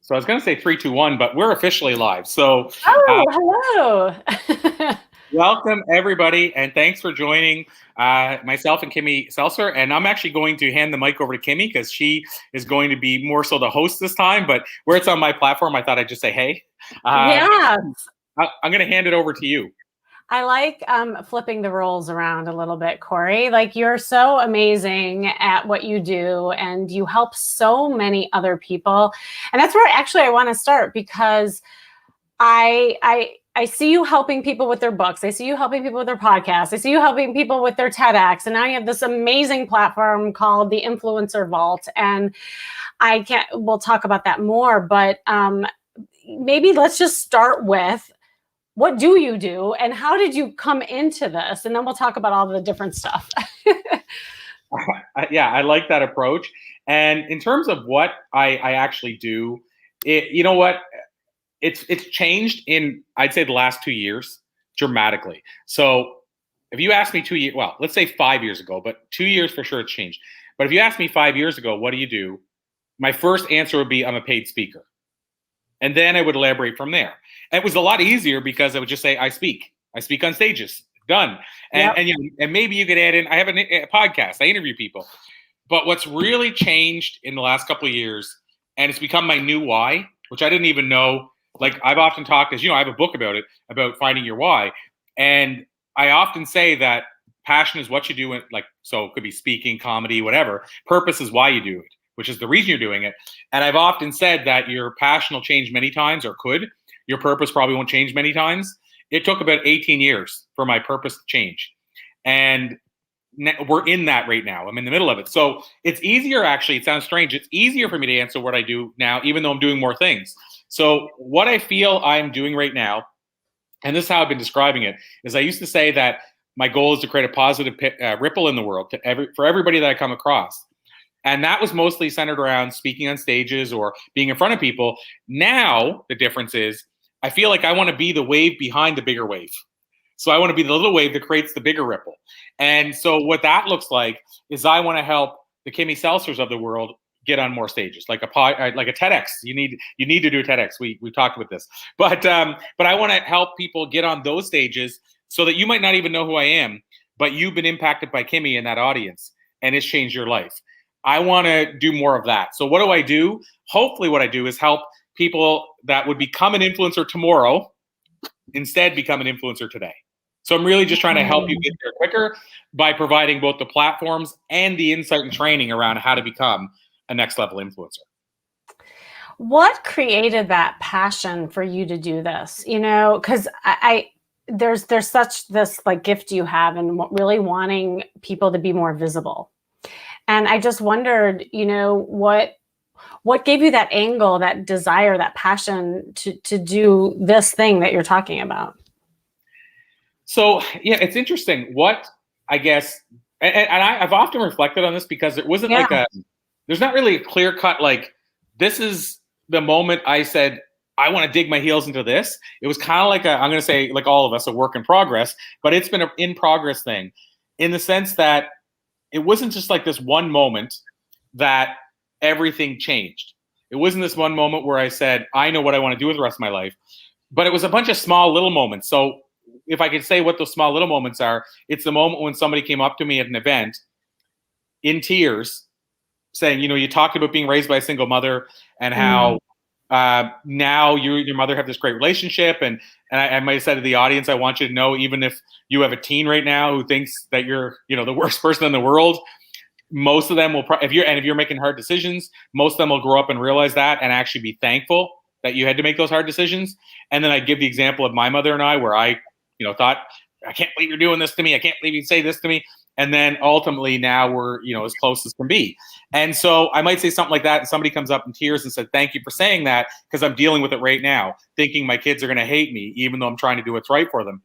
So I was going to say 3, 2, 1, but we're officially live. So Oh, hello. welcome everybody, and thanks for joining myself and Kimmy Seltzer. And I'm actually going to hand the mic over to Kimmy because she is going to be more so the host this time. But where it's on my platform, I thought I'd just say hey. Yes. I'm going to hand it over to you. I like flipping the roles around a little bit, Corey. Like, you're so amazing at what you do, and you help so many other people. And that's where actually I want to start, because I see you helping people with their books. I see you helping people with their podcasts. I see you helping people with their TEDx. And now you have this amazing platform called the Influencer Vault. And we'll talk about that more, but maybe let's just start with, what do you do and how did you come into this? And then we'll talk about all the different stuff. Yeah, I like that approach. And in terms of what I actually do, you know what? It's changed in, I'd say, the last 2 years dramatically. So if you asked me 2 years, well, let's say 5 years ago, but 2 years for sure it's changed. But if you asked me 5 years ago, what do you do? My first answer would be, I'm a paid speaker. And then I would elaborate from there. And it was a lot easier because I would just say, I speak on stages, done. And, Yep. and maybe you could add in, I have a podcast, I interview people. But what's really changed in the last couple of years, and it's become my new why, which I didn't even know. Like, I've often talked, as you know, I have a book about it, about finding your why. And I often say that passion is what you do. So it could be speaking, comedy, whatever. Purpose is why you do it, which is the reason you're doing it. And I've often said that your passion will change many times, or could. Your purpose probably won't change many times. It took about 18 years for my purpose to change. And we're in that right now. I'm in the middle of it. So it's easier, actually. It sounds strange. It's easier for me to answer what I do now, even though I'm doing more things. So what I feel I'm doing right now, and this is how I've been describing it, is I used to say that my goal is to create a positive ripple in the world for everybody that I come across. And that was mostly centered around speaking on stages or being in front of people. Now, the difference is I feel like I want to be the wave behind the bigger wave. So I want to be the little wave that creates the bigger ripple. And so what that looks like is I want to help the Kimmy Seltzers of the world get on more stages, like a TEDx. You need to do a TEDx. We talked about this, but I want to help people get on those stages so that you might not even know who I am, but you've been impacted by Kimmy in that audience, and it's changed your life. I want to do more of that. So what do I do? Hopefully what I do is help people that would become an influencer tomorrow instead become an influencer today. So I'm really just trying to help you get there quicker by providing both the platforms and the insight and training around how to become a next level influencer. What created that passion for you to do this? You know, because there's such this like gift you have in really wanting people to be more visible. And I just wondered, you know, what gave you that angle, that desire, that passion to do this thing that you're talking about? So, yeah, it's interesting. What, I guess, and I've often reflected on this because it wasn't there's not really a clear cut, like, this is the moment I said, I want to dig my heels into this. It was kind of like I'm going to say, like all of us, a work in progress, but it's been an in progress thing in the sense that it wasn't just like this one moment that everything changed. It wasn't this one moment where I said, I know what I want to do with the rest of my life, but it was a bunch of small little moments. So if I could say what those small little moments are, it's the moment when somebody came up to me at an event in tears saying, you know, you talked about being raised by a single mother and how now you and your mother have this great relationship. And I might have said to the audience, I want you to know, even if you have a teen right now who thinks that you're, you know, the worst person in the world, most of them will, if you're making hard decisions, most of them will grow up and realize that and actually be thankful that you had to make those hard decisions. And then I give the example of my mother and I, where I, you know, thought, I can't believe you're doing this to me. I can't believe you say this to me. And then ultimately now we're, you know, as close as can be. And so I might say something like that, and somebody comes up in tears and said, thank you for saying that, because I'm dealing with it right now, thinking my kids are going to hate me, even though I'm trying to do what's right for them.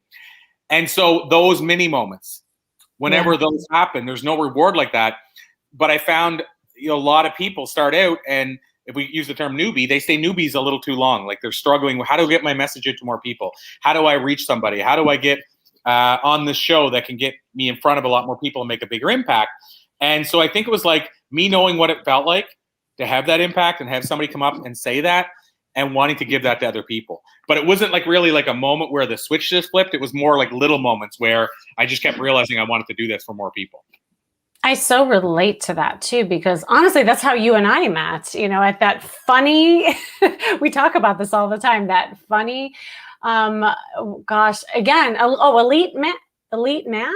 And so those mini moments, whenever those happen, there's no reward like that. But I found, you know, a lot of people start out, and if we use the term newbie, they stay newbies a little too long. Like, they're struggling with, how do I get my message into more people? How do I reach somebody? How do I get on this show that can get me in front of a lot more people and make a bigger impact? And so I think it was like me knowing what it felt like to have that impact and have somebody come up and say that. and wanting to give that to other people. But it wasn't like really like a moment where the switch just flipped. It was more like little moments where I just kept realizing I wanted to do this for more people. I so relate to that too, because honestly, that's how you and I met, at that funny, we talk about this all the time, that funny, again, elite man.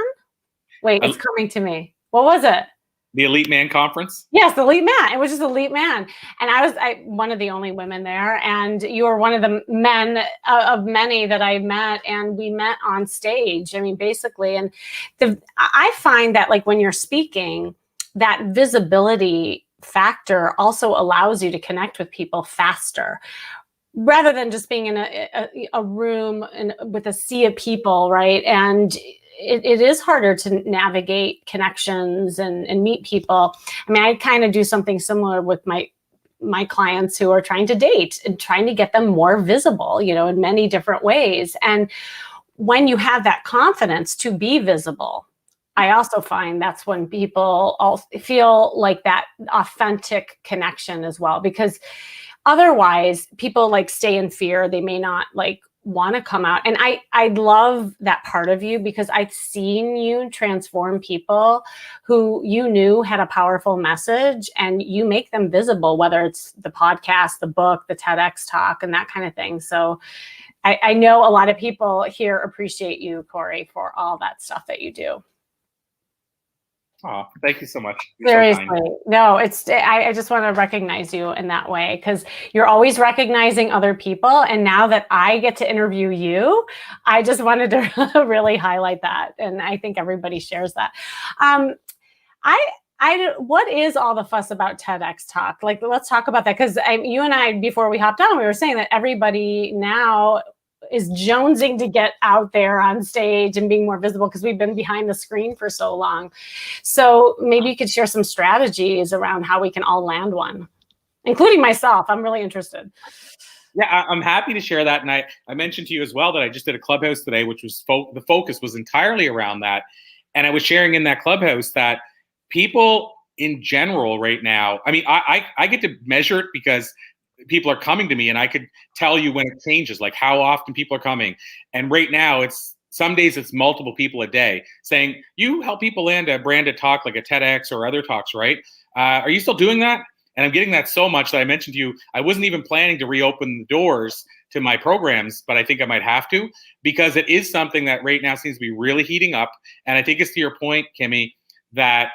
Wait, it's coming to me. What was it? The Elite Man Conference? Yes, the Elite Man. It was just Elite Man. And I was one of the only women there. And you were one of the men of many that I met. And we met on stage, basically. And I find that like when you're speaking, that visibility factor also allows you to connect with people faster, rather than just being in a room with a sea of people, right? And it is harder to navigate connections and meet people. I kind of do something similar with my clients who are trying to date and trying to get them more visible, in many different ways. And when you have that confidence to be visible, I also find that's when people all feel like that authentic connection as well, because otherwise people like stay in fear. They may not like want to come out. And I love that part of you, because I've seen you transform people who you knew had a powerful message, and you make them visible, whether it's the podcast, the book, the TEDx talk, and that kind of thing. So I know a lot of people here appreciate you, Corey, for all that stuff that you do. Oh, thank you so much. You're Seriously. so No, I just want to recognize you in that way, because you're always recognizing other people. And now that I get to interview you, I just wanted to really highlight that. And I think everybody shares that. What is all the fuss about TEDx Talk? Like, let's talk about that. Because you and I, before we hopped on, we were saying that everybody now is jonesing to get out there on stage and being more visible, because we've been behind the screen for so long. So maybe you could share some strategies around how we can all land one, including myself. I'm really interested. Yeah, I'm happy to share that. And I mentioned to you as well that I just did a Clubhouse today, which was the focus was entirely around that. And I was sharing in that Clubhouse that people in general right now, I get to measure it because people are coming to me, and I could tell you when it changes, like how often people are coming. And right now some days it's multiple people a day saying, you help people land a branded talk like a TEDx or other talks, right? Are you still doing that? And I'm getting that so much that I mentioned to you, I wasn't even planning to reopen the doors to my programs, but I think I might have to, because it is something that right now seems to be really heating up. And I think it's to your point, Kimmy, that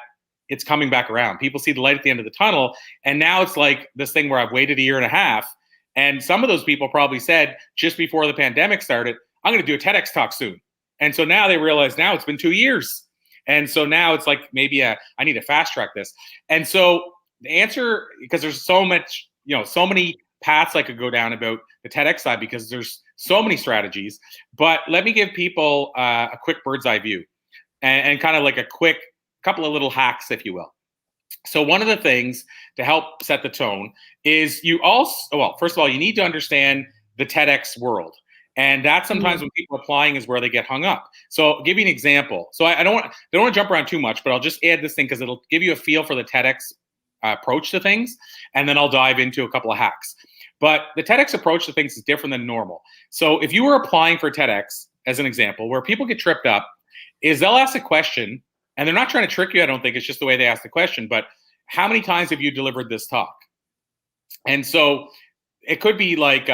it's coming back around. People see the light at the end of the tunnel. And now it's like this thing where I've waited a year and a half. And some of those people probably said just before the pandemic started, I'm going to do a TEDx talk soon. And so now they realize now it's been 2 years. And so now it's like, maybe I need to fast track this. And so the answer, because there's so much, so many paths I could go down about the TEDx side, because there's so many strategies, but let me give people a quick bird's eye view and kind of like a quick couple of little hacks, if you will. So one of the things to help set the tone is first of all, you need to understand the TEDx world. And that sometimes when people are applying is where they get hung up. So I'll give you an example. So I don't want to jump around too much, but I'll just add this thing because it'll give you a feel for the TEDx approach to things. And then I'll dive into a couple of hacks. But the TEDx approach to things is different than normal. So if you were applying for TEDx, as an example, where people get tripped up, is they'll ask a question. And they're not trying to trick you, I don't think. It's just the way they ask the question. But how many times have you delivered this talk? And so it could be like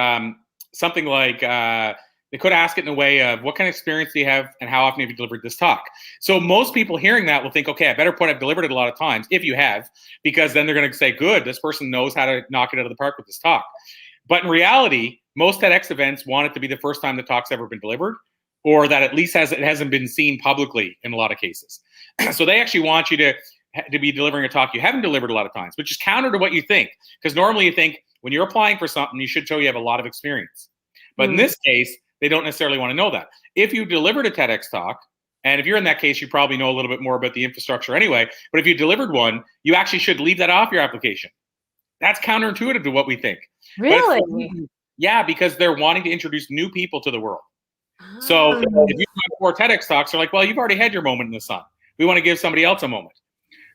something like they could ask it in a way of, what kind of experience do you have and how often have you delivered this talk? So most people hearing that will think, okay, I better put I've delivered it a lot of times, if you have, because then they're going to say, good, this person knows how to knock it out of the park with this talk. But in reality, most TEDx events want it to be the first time the talk's ever been delivered, or that at least it hasn't been seen publicly in a lot of cases. So they actually want you to be delivering a talk you haven't delivered a lot of times, which is counter to what you think. Because normally you think when you're applying for something, you should show you have a lot of experience. But in this case, they don't necessarily want to know that. If you delivered a TEDx talk, and if you're in that case, you probably know a little bit more about the infrastructure anyway. But if you delivered one, you actually should leave that off your application. That's counterintuitive to what we think. Really? Yeah, because they're wanting to introduce new people to the world. So if you have 4 TEDx talks, they're like, well, you've already had your moment in the sun. We want to give somebody else a moment.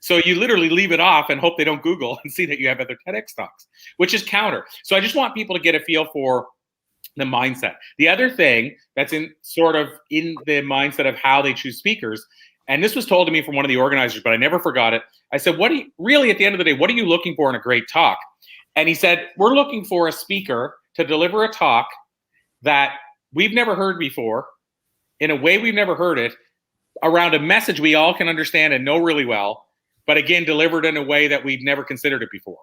So you literally leave it off and hope they don't Google and see that you have other TEDx talks, which is counter. So I just want people to get a feel for the mindset. The other thing that's in the mindset of how they choose speakers, and this was told to me from one of the organizers, but I never forgot it. I said, at the end of the day, what are you looking for in a great talk? And he said, we're looking for a speaker to deliver a talk that we've never heard before, in a way we've never heard it, around a message we all can understand and know really well, but again, delivered in a way that we've never considered it before.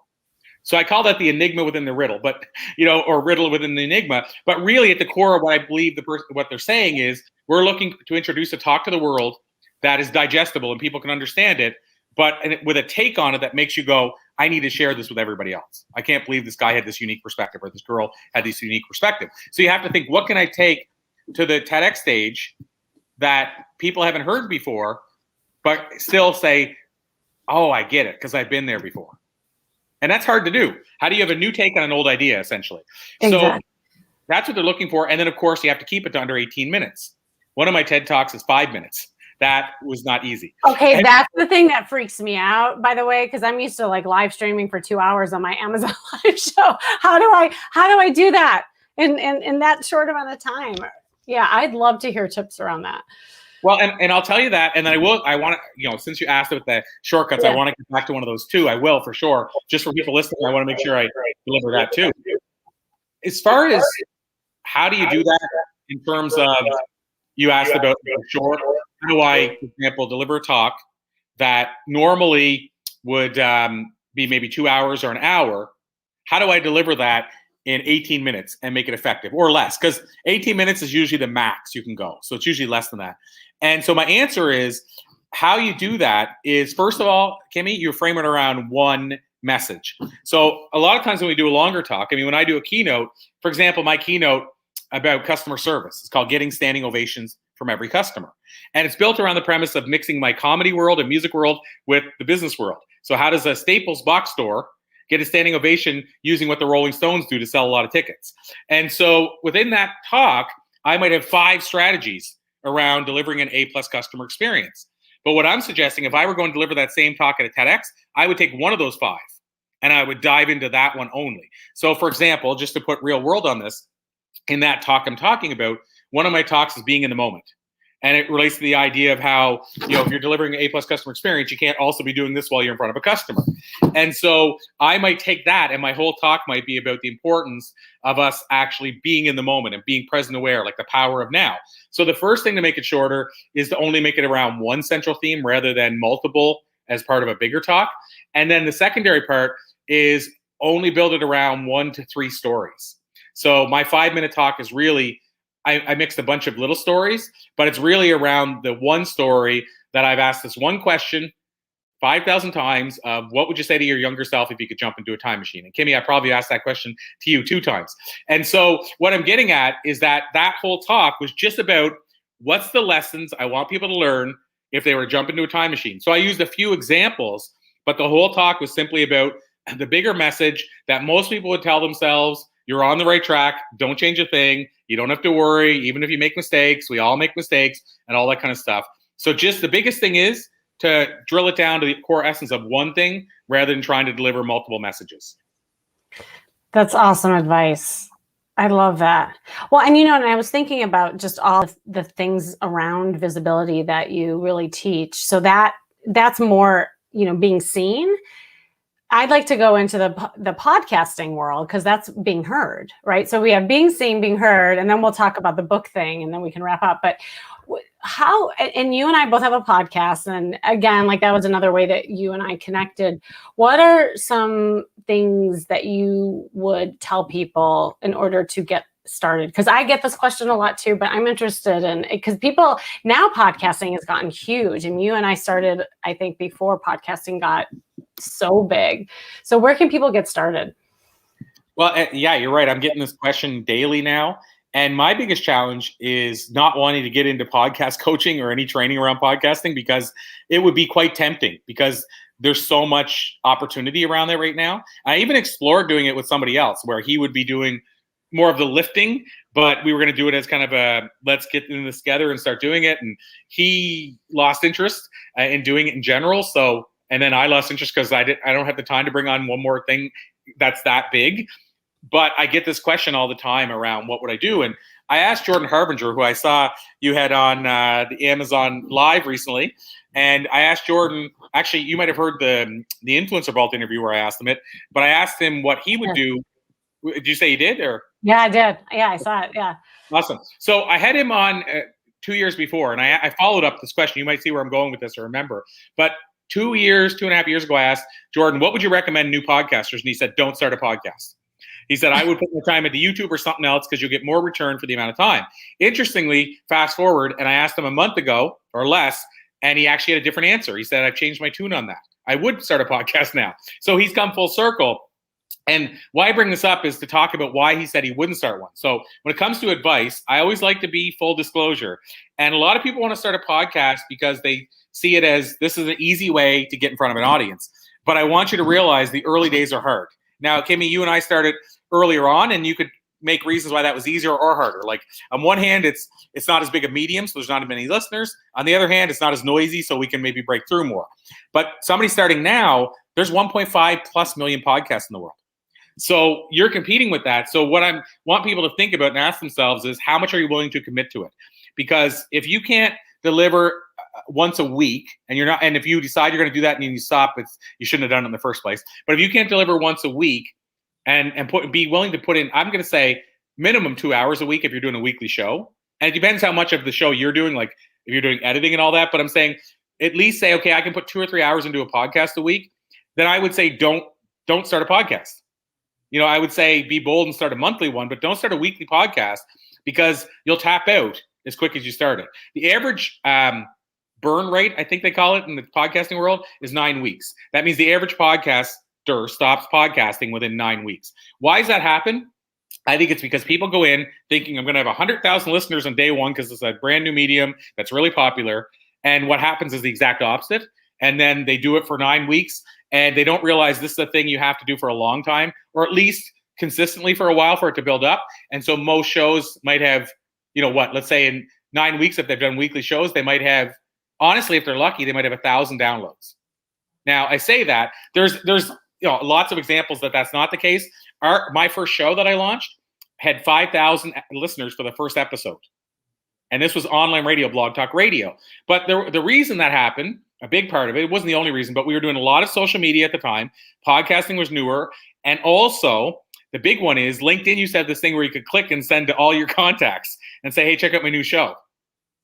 So I call that the enigma within the riddle, but or riddle within the enigma. But really, at the core of what I believe what they're saying is, we're looking to introduce a talk to the world that is digestible and people can understand it, but with a take on it that makes you go, I need to share this with everybody else. I can't believe this guy had this unique perspective, or this girl had this unique perspective. So you have to think, what can I take to the TEDx stage that people haven't heard before, but still say, oh, I get it, because I've been there before. And that's hard to do. How do you have a new take on an old idea, essentially? Exactly. So that's what they're looking for. And then, of course, you have to keep it to under 18 minutes. One of my TED Talks is 5 minutes. That was not easy. Okay, that's the thing that freaks me out, by the way, because I'm used to like live streaming for 2 hours on my Amazon Live show. How do I do that in that short amount of time? Yeah, I'd love to hear tips around that. Well, and I'll tell you that, and then I want to, since you asked about the shortcuts, I want to get back to one of those too. I will, for sure. Just for people listening, I want to make sure I deliver that too. As far as how do you do that in terms of, you asked about short, how do I, for example, deliver a talk that normally would be maybe 2 hours or an hour? How do I deliver that in 18 minutes and make it effective, or less? Because 18 minutes is usually the max you can go. So it's usually less than that. And so my answer is, how you do that is, first of all, Kimmy, you frame it around one message. So a lot of times when we do a longer talk, when I do a keynote, for example, my keynote about customer service, it's called Getting Standing Ovations from Every Customer. And it's built around the premise of mixing my comedy world and music world with the business world. So how does a Staples box store get a standing ovation using what the Rolling Stones do to sell a lot of tickets? And so within that talk, I might have 5 strategies around delivering an A+ customer experience. But what I'm suggesting, if I were going to deliver that same talk at a TEDx, I would take one of those 5 and I would dive into that one only. So for example, just to put real world on this, in that talk I'm talking about, one of my talks is being in the moment. And it relates to the idea of how, if you're delivering an A+ customer experience, you can't also be doing this while you're in front of a customer. And so I might take that, and my whole talk might be about the importance of us actually being in the moment and being present aware, like the power of now. So the first thing to make it shorter is to only make it around one central theme rather than multiple as part of a bigger talk. And then the secondary part is only build it around 1 to 3 stories. So my 5-minute talk is really, I mixed a bunch of little stories, but it's really around the one story that I've asked this one question 5,000 times of, what would you say to your younger self if you could jump into a time machine? And Kimmy, I probably asked that question to you 2 times. And so what I'm getting at is that whole talk was just about, what's the lessons I want people to learn if they were to jump into a time machine? So I used a few examples, but the whole talk was simply about the bigger message that most people would tell themselves: you're on the right track. Don't change a thing. You don't have to worry. Even if you make mistakes, we all make mistakes, and all that kind of stuff. So just the biggest thing is to drill it down to the core essence of one thing rather than trying to deliver multiple messages. That's awesome advice. I love that. Well, and and I was thinking about just all the things around visibility that you really teach. So that's more, being seen. I'd like to go into the podcasting world, because that's being heard, right? So we have being seen, being heard, and then we'll talk about the book thing, and then we can wrap up. But how, and you and I both have a podcast, and again, like, that was another way that you and I connected. What are some things that you would tell people in order to get started? Because I get this question a lot too, but I'm interested in, because people now, podcasting has gotten huge, and you and I started, I think, before podcasting got so big. So where can people get started? Well, yeah, you're right. I'm getting this question daily now. And my biggest challenge is not wanting to get into podcast coaching or any training around podcasting, because it would be quite tempting, because there's so much opportunity around there right now. I even explored doing it with somebody else, where he would be doing more of the lifting, but we were going to do it as kind of a, let's get in this together and start doing it. And he lost interest in doing it in general. So And then I lost interest because I don't have the time to bring on one more thing that's that big. But I get this question all the time around what would I do? And I asked Jordan Harbinger, who I saw you had on the Amazon Live recently. And I asked Jordan, actually, you might have heard the Influencer Vault interview where I asked him it, but I asked him what he would do. Did you say he did? Or Yeah, I did. Yeah, I saw it. Yeah. Awesome. So I had him on 2 years before, and I followed up this question. You might see where I'm going with this or remember. But 2.5 years ago, I asked Jordan, what would you recommend new podcasters? And he said, don't start a podcast. He said, I would put my time into YouTube or something else because you'll get more return for the amount of time. Interestingly, fast forward, and I asked him a month ago or less, and he actually had a different answer. He said, I've changed my tune on that. I would start a podcast now. So he's come full circle. And why I bring this up is to talk about why he said he wouldn't start one. So when it comes to advice, I always like to be full disclosure. And a lot of people want to start a podcast because they see it as this is an easy way to get in front of an audience. But I want you to realize the early days are hard. Now, Kimmy, you and I started earlier on, and you could make reasons why that was easier or harder. Like on one hand, it's not as big a medium, so there's not as many listeners. On the other hand, it's not as noisy, so we can maybe break through more. But somebody starting now, there's 1.5 plus million podcasts in the world. So you're competing with that. So what I want people to think about and ask themselves is, how much are you willing to commit to it? Because if you can't deliver once a week, and you're not, and if you decide you're going to do that and you stop, you shouldn't have done it in the first place. But if you can't deliver once a week and be willing to put in, I'm going to say minimum 2 hours a week if you're doing a weekly show. And it depends how much of the show you're doing, like if you're doing editing and all that. But I'm saying at least say, okay, I can put 2 or 3 hours into a podcast a week. Then I would say don't start a podcast. I would say be bold and start a monthly one, but don't start a weekly podcast because you'll tap out as quick as you start it. The average burn rate, I think they call it in the podcasting world, is 9 weeks. That means the average podcaster stops podcasting within 9 weeks. Why does that happen? I think it's because people go in thinking I'm going to have 100,000 listeners on day one because it's a brand new medium that's really popular. And what happens is the exact opposite. And then they do it for 9 weeks and they don't realize this is a thing you have to do for a long time, or at least consistently for a while for it to build up. And so most shows might have, let's say in 9 weeks, if they've done weekly shows, they might have, honestly, if they're lucky, they might have 1,000 downloads. Now I say that there's lots of examples that that's not the case. My first show that I launched had 5,000 listeners for the first episode. And this was online radio, Blog Talk Radio. But the reason that happened, a big part of it wasn't the only reason, but we were doing a lot of social media at the time. Podcasting was newer. And also, the big one is LinkedIn used to have this thing where you could click and send to all your contacts and say, hey, check out my new show.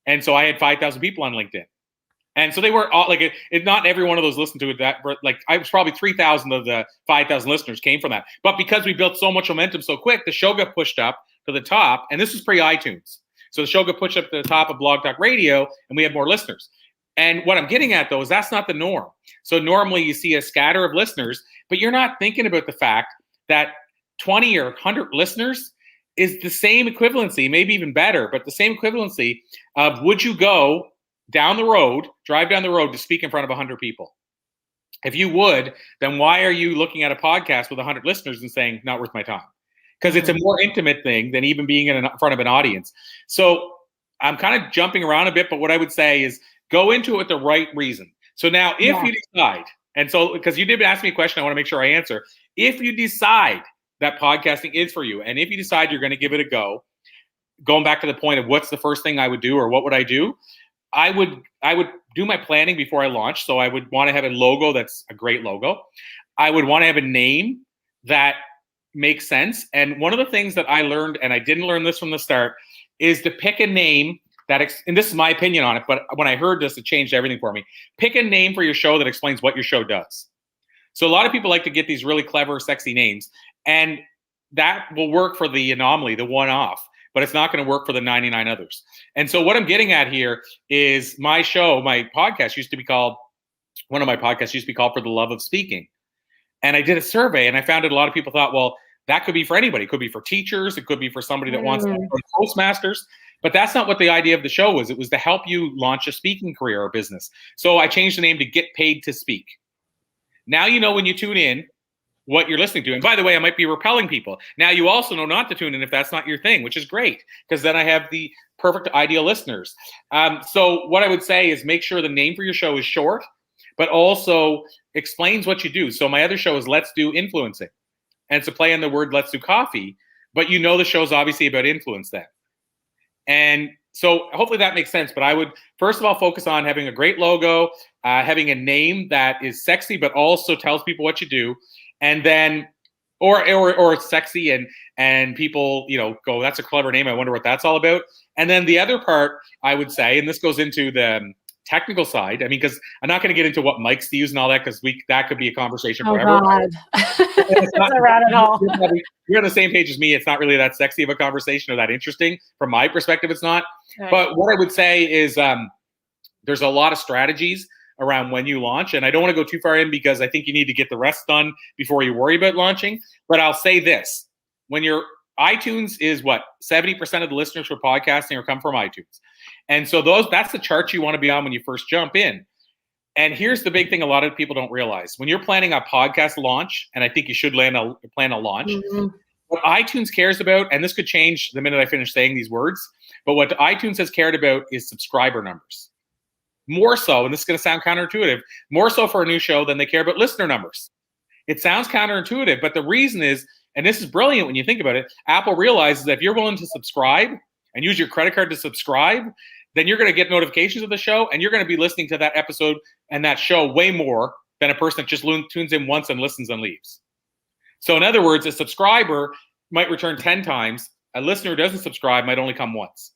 And so I had 5,000 people on LinkedIn. And so they were all not every one of those listened to it. I was probably 3,000 of the 5,000 listeners came from that. But because we built so much momentum so quick, the show got pushed up to the top. And this was pre-iTunes. So the show got pushed up to the top of Blog Talk Radio, and we had more listeners. And what I'm getting at, though, is that's not the norm. So normally you see a scatter of listeners, but you're not thinking about the fact that 20 or 100 listeners is the same equivalency, maybe even better, but the same equivalency of would you go drive down the road to speak in front of 100 people? If you would, then why are you looking at a podcast with 100 listeners and saying, not worth my time? Because it's a more intimate thing than even being in front of an audience. So I'm kind of jumping around a bit, but what I would say is go into it with the right reason. So now if you decide, and so because you did ask me a question, I want to make sure I answer. If you decide that podcasting is for you, and if you decide you're going to give it a go, going back to the point of what's the first thing I would do or what would I do, I would do my planning before I launch. So I would want to have a logo that's a great logo. I would want to have a name that makes sense. And one of the things that I learned, and I didn't learn this from the start, is to pick a name that, and this is my opinion on it, but when I heard this, it changed everything for me. Pick a name for your show that explains what your show does. So a lot of people like to get these really clever, sexy names, and that will work for the anomaly, the one-off, but it's not going to work for the 99 others. And so what I'm getting at here is one of my podcasts used to be called For the Love of Speaking. And I did a survey and I found that a lot of people thought, well, that could be for anybody. It could be for teachers. It could be for somebody that wants to go to Toastmasters. But that's not what the idea of the show was. It was to help you launch a speaking career or business. So I changed the name to Get Paid to Speak. Now you know when you tune in what you're listening to. And by the way, I might be repelling people. Now you also know not to tune in if that's not your thing, which is great, because then I have the perfect ideal listeners. So what I would say is make sure the name for your show is short, but also explains what you do. So my other show is Let's Do Influencing. And it's a play on the word Let's Do Coffee, but the show's obviously about influence then. And so hopefully that makes sense. But I would, first of all, focus on having a great logo, having a name that is sexy, but also tells people what you do. And then, or it's sexy and people, go, that's a clever name. I wonder what that's all about. And then the other part I would say, and this goes into the technical side. I mean, because I'm not going to get into what mics to use and all that, because that could be a conversation forever. God. It's not around at all. You're on the same page as me. It's not really that sexy of a conversation or that interesting. From my perspective, it's not. Right. But what I would say is there's a lot of strategies around when you launch. And I don't want to go too far in because I think you need to get the rest done before you worry about launching. But I'll say this. When your iTunes is 70% of the listeners for podcasting come from iTunes. And so that's the chart you want to be on when you first jump in. And here's the big thing a lot of people don't realize. When you're planning a podcast launch, and I think you should plan a launch, what iTunes cares about, and this could change the minute I finish saying these words, but what iTunes has cared about is subscriber numbers. More so, and this is going to sound counterintuitive, more so for a new show than they care about listener numbers. It sounds counterintuitive, but the reason is, and this is brilliant when you think about it, Apple realizes that if you're willing to subscribe and use your credit card to subscribe, then you're going to get notifications of the show, and you're going to be listening to that episode and that show way more than a person that just tunes in once and listens and leaves. So in other words, a subscriber might return 10 times. A listener who doesn't subscribe might only come once.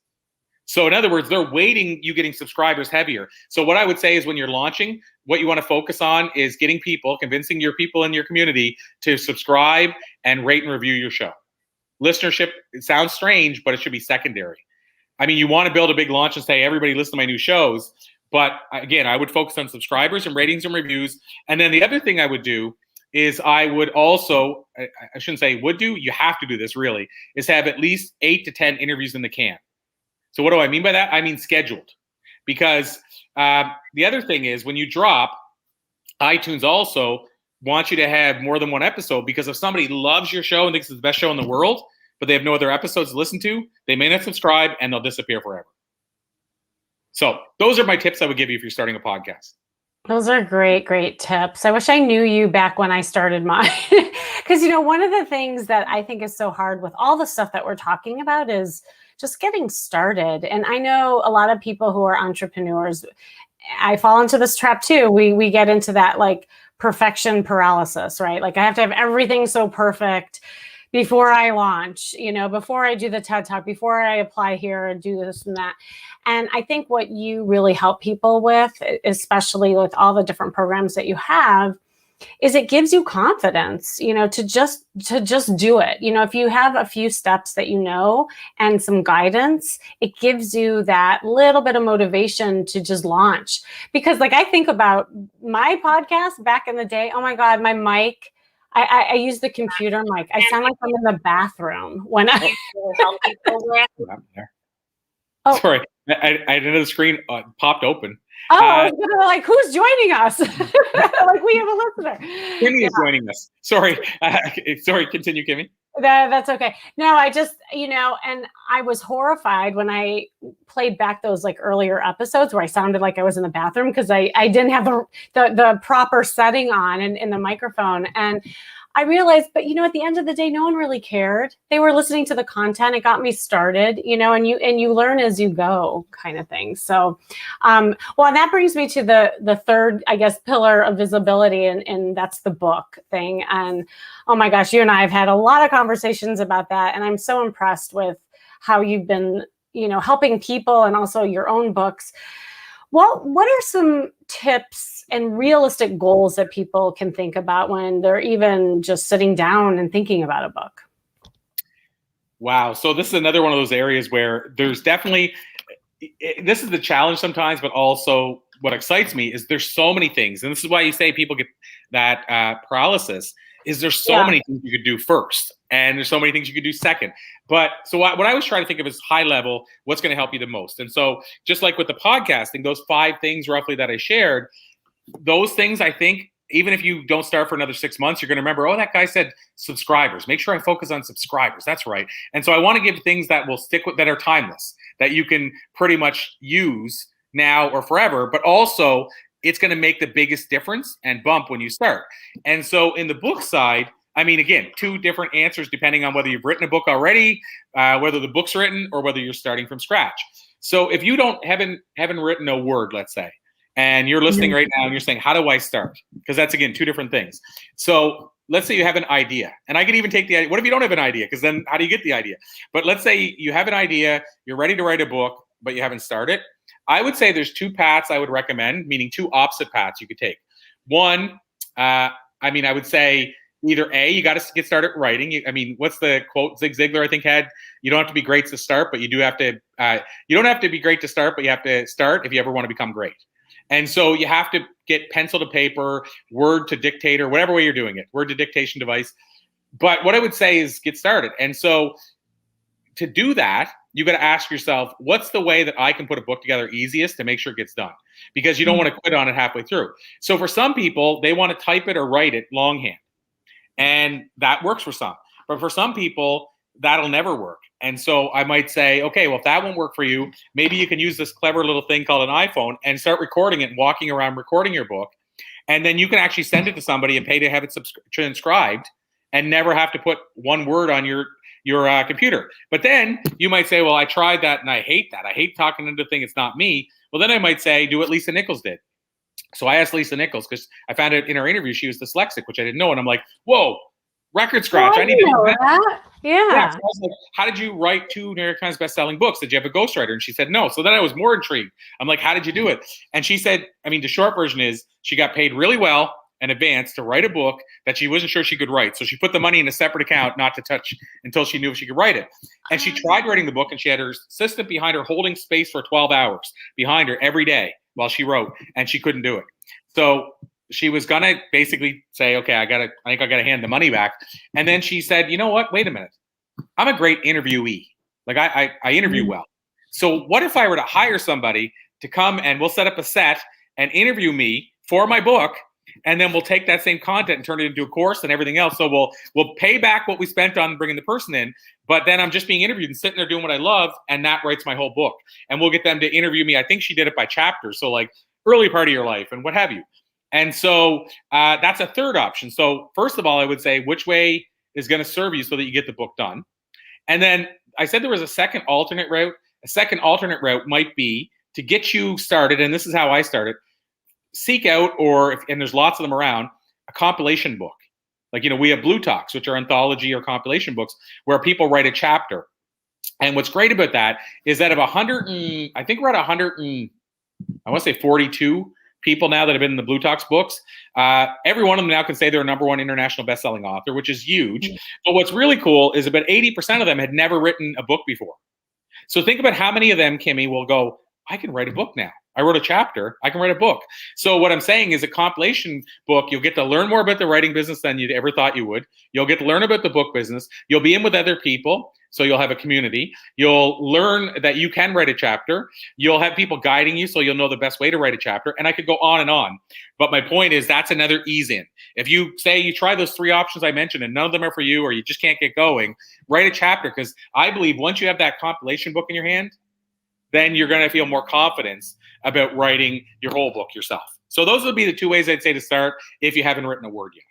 So in other words, they're weighting you getting subscribers heavier. So what I would say is when you're launching, what you want to focus on is convincing your people in your community to subscribe and rate and review your show. Listenership, it sounds strange, but it should be secondary. I mean, you want to build a big launch and say, everybody listen to my new shows. But again, I would focus on subscribers and ratings and reviews. And then the other thing I would do is I would also, I shouldn't say would do, you have to do this really, is have at least 8 to 10 interviews in the can. So what do I mean by that? I mean scheduled. Because the other thing is when you drop, iTunes also wants you to have more than one episode, because if somebody loves your show and thinks it's the best show in the world, but they have no other episodes to listen to, they may not subscribe and they'll disappear forever. So those are my tips I would give you if you're starting a podcast. Those are great, great tips. I wish I knew you back when I started mine. Because, one of the things that I think is so hard with all the stuff that we're talking about is just getting started. And I know a lot of people who are entrepreneurs, I fall into this trap too. We get into that perfection paralysis, right? I have to have everything so perfect before I launch, before I do the TED Talk, before I apply here and do this and that. And I think what you really help people with, especially with all the different programs that you have, is it gives you confidence, to just do it. If you have a few steps that and some guidance, it gives you that little bit of motivation to just launch. Because I think about my podcast back in the day, oh my God, my mic, I use the computer mic. I sound like I'm in the bathroom when I help people with. Oh. Sorry, I had another screen popped open. Oh, I was gonna who's joining us? We have a listener. Kimmy is joining us. Sorry, sorry. Continue, Kimmy. That's okay. No, I just, and I was horrified when I played back those earlier episodes where I sounded like I was in the bathroom because I didn't have the proper setting on in the microphone. And I realized, but at the end of the day, no one really cared. They were listening to the content. It got me started, and you learn as you go kind of thing. So, and that brings me to the third, I guess, pillar of visibility. And that's the book thing. And oh my gosh, you and I have had a lot of conversations about that. And I'm so impressed with how you've been, helping people and also your own books. What are some tips and realistic goals that people can think about when they're even just sitting down and thinking about a book? Wow. So this is another one of those areas where there's definitely, this is the challenge sometimes, but also what excites me is there's so many things. And this is why you say people get that paralysis, is there's so many things you could do first. And there's so many things you could do second. But so what I was trying to think of is high level, what's going to help you the most. And so just like with the podcasting, those 5 things roughly that I shared, those things, I think, even if you don't start for another 6 months, you're going to remember, oh, that guy said subscribers. Make sure I focus on subscribers. That's right. And so I want to give things that will stick with, that are timeless, that you can pretty much use now or forever, but also it's going to make the biggest difference and bump when you start. And so in the book side, I mean, again, two different answers depending on whether you've written a book already, whether the book's written, or whether you're starting from scratch. So if you haven't written a word, let's say, and you're listening right now and you're saying, how do I start? Because that's, again, two different things. So let's say you have an idea, and I could even take the idea. What if you don't have an idea? Because then how do you get the idea? But let's say you have an idea, you're ready to write a book, but you haven't started. I would say there's two paths I would recommend, meaning two opposite paths you could take. One, I would say either A, you got to get started writing. What's the quote Zig Ziglar, I think, had? You don't have to be great to start, but you do have to, you don't have to be great to start, but you have to start if you ever want to become great. And so you have to get pencil to paper, word to dictator, whatever way you're doing it, word to dictation device. But what I would say is get started. And so to do that, you got to ask yourself, what's the way that I can put a book together easiest to make sure it gets done? Because you don't want to quit on it halfway through. So for some people, they want to type it or write it longhand. And that works for some. But for some people, that'll never work. And so I might say, okay, well, if that won't work for you, maybe you can use this clever little thing called an iPhone and start recording it and walking around recording your book. And then you can actually send it to somebody and pay to have it transcribed and never have to put one word on your computer. But then you might say, well, I tried that and I hate that. I hate talking into the thing. It's not me. Well, then I might say, do what Lisa Nichols did. So I asked Lisa Nichols, because I found out in her interview she was dyslexic, which I didn't know. And I'm like, whoa, record scratch. I need to know that. Yeah. So I was like, how did you write 2 New York Times bestselling books? Did you have a ghostwriter? And she said, no. So then I was more intrigued. I'm like, how did you do it? And she said, the short version is she got paid really well in advance to write a book that she wasn't sure she could write. So she put the money in a separate account not to touch until she knew if she could write it. And she tried writing the book, and she had her assistant behind her holding space for 12 hours behind her every day while she wrote, and she couldn't do it. So she was going to basically say, okay, I think I got to hand the money back. And then she said, you know what? Wait a minute. I'm a great interviewee. Like I interview well. So what if I were to hire somebody to come and we'll set up a set and interview me for my book, and then we'll take that same content and turn it into a course and everything else. So we'll pay back what we spent on bringing the person in, but then I'm just being interviewed and sitting there doing what I love, and that writes my whole book. And we'll get them to interview me. I think she did it by chapters. So like early part of your life and what have you. And so that's a third option. So first of all, I would say which way is going to serve you so that you get the book done. And then I said there was a second alternate route. A second alternate route might be to get you started, and this is how I started, seek out, and there's lots of them around, a compilation book. Like, we have Blue Talks, which are anthology or compilation books where people write a chapter. And what's great about that is that of 100, I think we're at 100, I want to say 42 people now that have been in the Blue Talks books. Every one of them now can say they're a #1 international best-selling author, which is huge. But what's really cool is about 80% of them had never written a book before. So think about how many of them, Kimmy, will go, I can write a book now. I wrote a chapter. I can write a book. So what I'm saying is a compilation book, you'll get to learn more about the writing business than you ever thought you would. You'll get to learn about the book business. You'll be in with other people. So you'll have a community. You'll learn that you can write a chapter. You'll have people guiding you, so you'll know the best way to write a chapter. And I could go on and on. But my point is that's another ease in. If you say you try those 3 options I mentioned and none of them are for you, or you just can't get going, write a chapter. Because I believe once you have that compilation book in your hand, then you're going to feel more confidence about writing your whole book yourself. So those would be the 2 ways I'd say to start if you haven't written a word yet.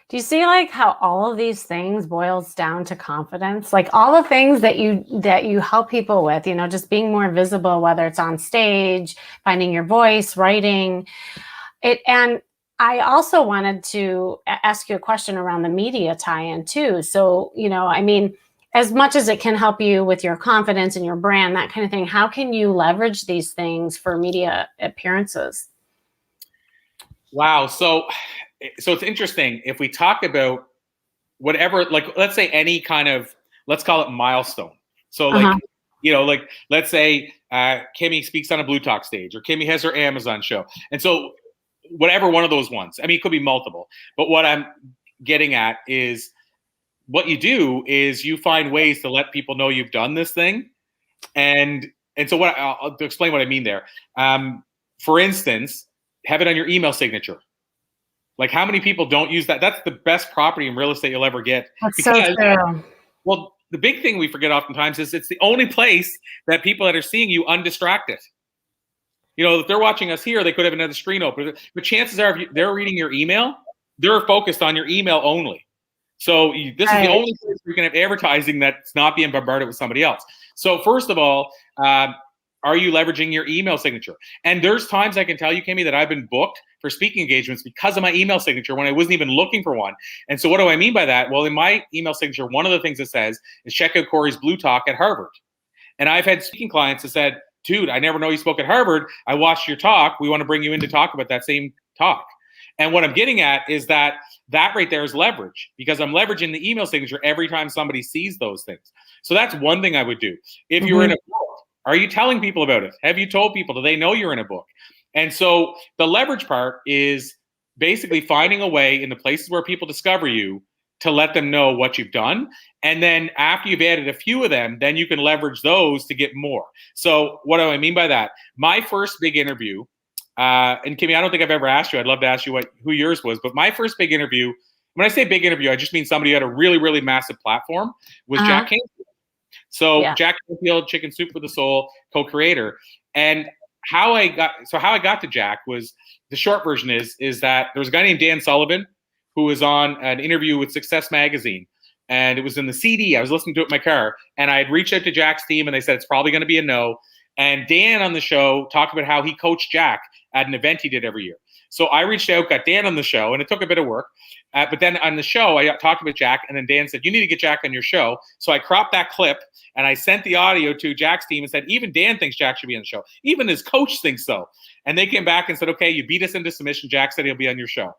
Do you see like how all of these things boils down to confidence? Like all the things that you help people with, just being more visible, whether it's on stage, finding your voice, writing it. And I also wanted to ask you a question around the media tie-in too. So, as much as it can help you with your confidence and your brand, that kind of thing, how can you leverage these things for media appearances? Wow. So it's interesting. If we talk about whatever, like, let's say any kind of, let's call it milestone. So like, let's say Kimmy speaks on a Blue Talk stage, or Kimmy has her Amazon show. And so whatever one of those ones, it could be multiple, but what I'm getting at is, what you do is you find ways to let people know you've done this thing. And so I'll explain what I mean there. For instance, have it on your email signature. Like, how many people don't use that? That's the best property in real estate you'll ever get. That's so true. Well, the big thing we forget oftentimes is it's the only place that people that are seeing you undistracted. You know, if they're watching us here, they could have another screen open. But chances are, if they're reading your email, they're focused on your email only. So this is the only place we can have advertising that's not being bombarded with somebody else. So first of all, are you leveraging your email signature? And there's times I can tell you, Kimmy, that I've been booked for speaking engagements because of my email signature when I wasn't even looking for one. And so what do I mean by that? Well, in my email signature, one of the things it says is check out Corey's Blue Talk at Harvard. And I've had speaking clients that said, dude, I never know you spoke at Harvard. I watched your talk. We want to bring you in to talk about that same talk. And what I'm getting at is that right there is leverage, because I'm leveraging the email signature every time somebody sees those things. So that's one thing I would do. If you're in a book, are you telling people about it? Have you told people? Do they know you're in a book? And so the leverage part is basically finding a way in the places where people discover you to let them know what you've done. And then after you've added a few of them, then you can leverage those to get more. So what do I mean by that? My first big interview, and Kimmy, I don't think I've ever asked you. I'd love to ask you who yours was. But my first big interview, when I say big interview, I just mean somebody who had a really, really massive platform, was Jack Canfield. So Jack Canfield, Chicken Soup for the Soul, co-creator. And how I got to Jack was, the short version is that there was a guy named Dan Sullivan who was on an interview with Success Magazine. And it was in the CD. I was listening to it in my car. And I had reached out to Jack's team, and they said it's probably going to be a no. And Dan on the show talked about how he coached Jack at an event he did every year. So I reached out, got Dan on the show, and it took a bit of work. But then on the show, I talked about Jack, and then Dan said, you need to get Jack on your show. So I cropped that clip, and I sent the audio to Jack's team and said, even Dan thinks Jack should be on the show. Even his coach thinks so. And they came back and said, okay, you beat us into submission. Jack said he'll be on your show.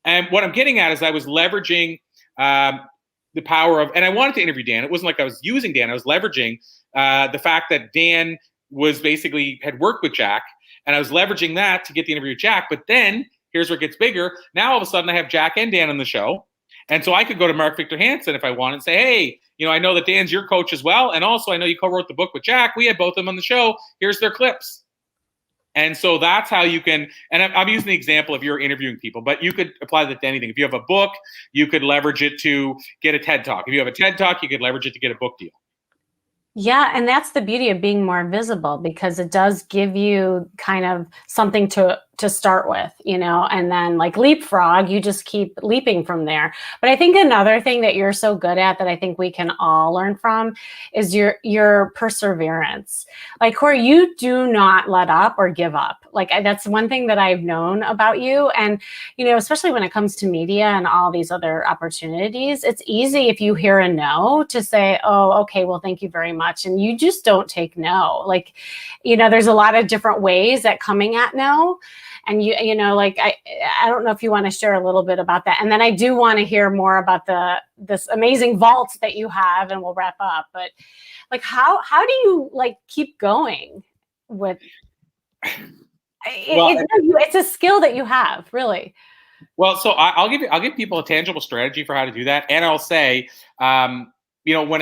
And what I'm getting at is I was leveraging the power of, and I wanted to interview Dan. It wasn't like I was using Dan. I was leveraging the fact that Dan was basically had worked with Jack, and I was leveraging that to get the interview with Jack. But then here's where it gets bigger. Now all of a sudden I have Jack and Dan on the show. And so I could go to Mark Victor Hansen if I wanted and say, hey, you know, I know that Dan's your coach as well. And also I know you co-wrote the book with Jack. We had both of them on the show. Here's their clips. And so that's how you can, and I'm using the example of you're interviewing people, but you could apply that to anything. If you have a book, you could leverage it to get a TED Talk. If you have a TED Talk, you could leverage it to get a book deal. Yeah, and that's the beauty of being more visible, because it does give you kind of something to start with, you know, and then like leapfrog, you just keep leaping from there. But I think another thing that you're so good at that I think we can all learn from is your perseverance. Like, Corey, you do not let up or give up. Like, that's one thing that I've known about you. And, you know, especially when it comes to media and all these other opportunities, it's easy if you hear a no to say, oh, okay, well, thank you very much. And you just don't take no. Like, you know, there's a lot of different ways at coming at no. And you know, like I don't know if you want to share a little bit about that. And then I do want to hear more about this amazing vault that you have, and we'll wrap up. But like, how do you like keep going with? It's a skill that you have, really. Well, so I'll give people a tangible strategy for how to do that, and I'll say, you know,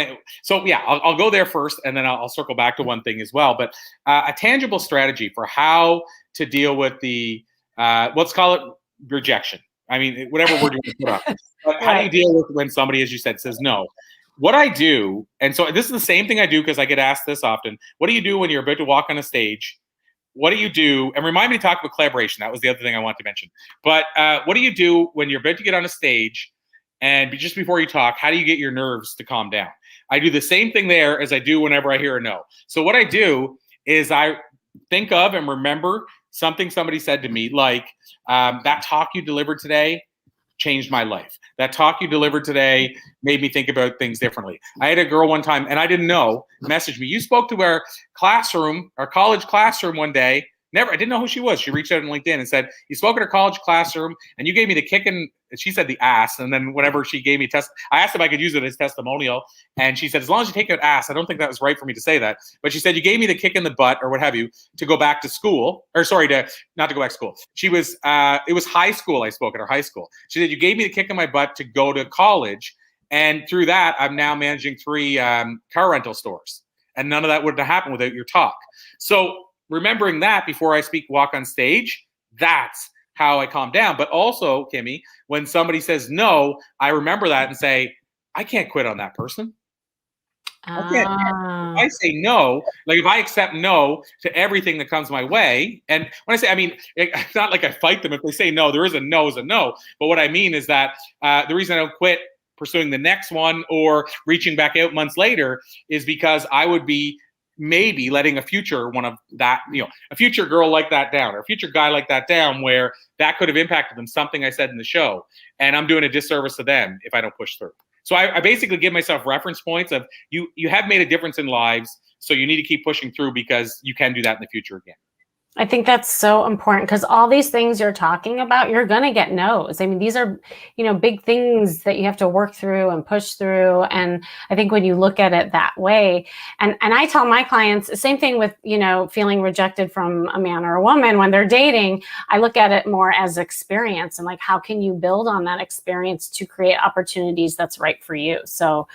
I'll go there first, and then I'll circle back to one thing as well. But a tangible strategy for how to deal with the let's call it rejection. I mean, whatever word you want to put up. But how do you deal with when somebody, as you said, says no? What I do, and so this is the same thing I do because I get asked this often. What do you do when you're about to walk on a stage? What do you do? And remind me to talk about collaboration. That was the other thing I wanted to mention. But what do you do when you're about to get on a stage? And just before you talk, how do you get your nerves to calm down? I do the same thing there as I do whenever I hear a no. So what I do is I think of and remember something somebody said to me, like, that talk you delivered today changed my life. That talk you delivered today made me think about things differently. I had a girl one time, and I didn't know, message me. You spoke to our classroom, our college classroom one day. I didn't know who she was. She reached out on LinkedIn and said, you spoke at her college classroom and you gave me the kick in, she said the ass. And then whenever she gave me I asked if I could use it as testimonial. And she said, as long as you take out ass, I don't think that was right for me to say that. But she said, you gave me the kick in the butt or what have you to go back to school, or sorry, not to go back to school. She was, it was high school. I spoke at her high school. She said, you gave me the kick in my butt to go to college. And through that, I'm now managing 3 car rental stores. And none of that would have happened without your talk. So remembering that before I walk on stage, that's how I calm down. But also, Kimmy, when somebody says no, I remember that and say, I can't quit on that person. I can't. Ah. I say no, like if I accept no to everything that comes my way, and when I say, I mean, it's not like I fight them. If they say no, there is a no is a no. But what I mean is that the reason I don't quit pursuing the next one or reaching back out months later is because I would be maybe letting a future one of that, a future girl like that down, or a future guy like that down, where that could have impacted them, something I said in the show, and I'm doing a disservice to them if I don't push through. So I basically give myself reference points of you have made a difference in lives, so you need to keep pushing through because you can do that in the future again. I think that's so important because all these things you're talking about, you're going to get no's. I mean, these are, big things that you have to work through and push through. And I think when you look at it that way, and I tell my clients, same thing with, feeling rejected from a man or a woman when they're dating, I look at it more as experience and like, how can you build on that experience to create opportunities that's right for you? So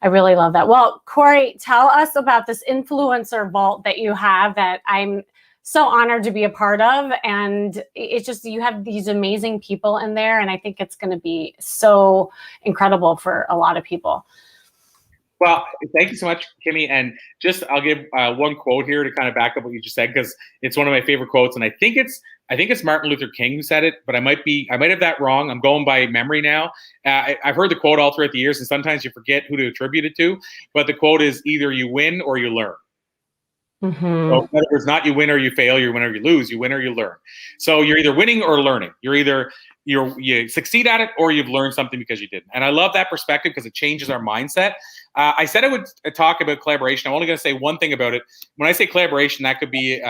I really love that. Well, Corey, tell us about this influencer vault that you have that I'm so honored to be a part of. And it's just, you have these amazing people in there. And I think it's going to be so incredible for a lot of people. Well, thank you so much, Kimmy. And just, I'll give one quote here to kind of back up what you just said, because it's one of my favorite quotes. And I think it's Martin Luther King who said it, but I might have that wrong. I'm going by memory now. I've heard the quote all throughout the years, and sometimes you forget who to attribute it to. But the quote is, either you win or you learn. Mm-hmm. So in other words, not you win or you fail, you win or you lose, you win or you learn. So you're either winning or learning. You're either you succeed at it or you've learned something because you didn't. And I love that perspective because it changes our mindset. I said I would talk about collaboration. I'm only going to say one thing about it. When I say collaboration, that could be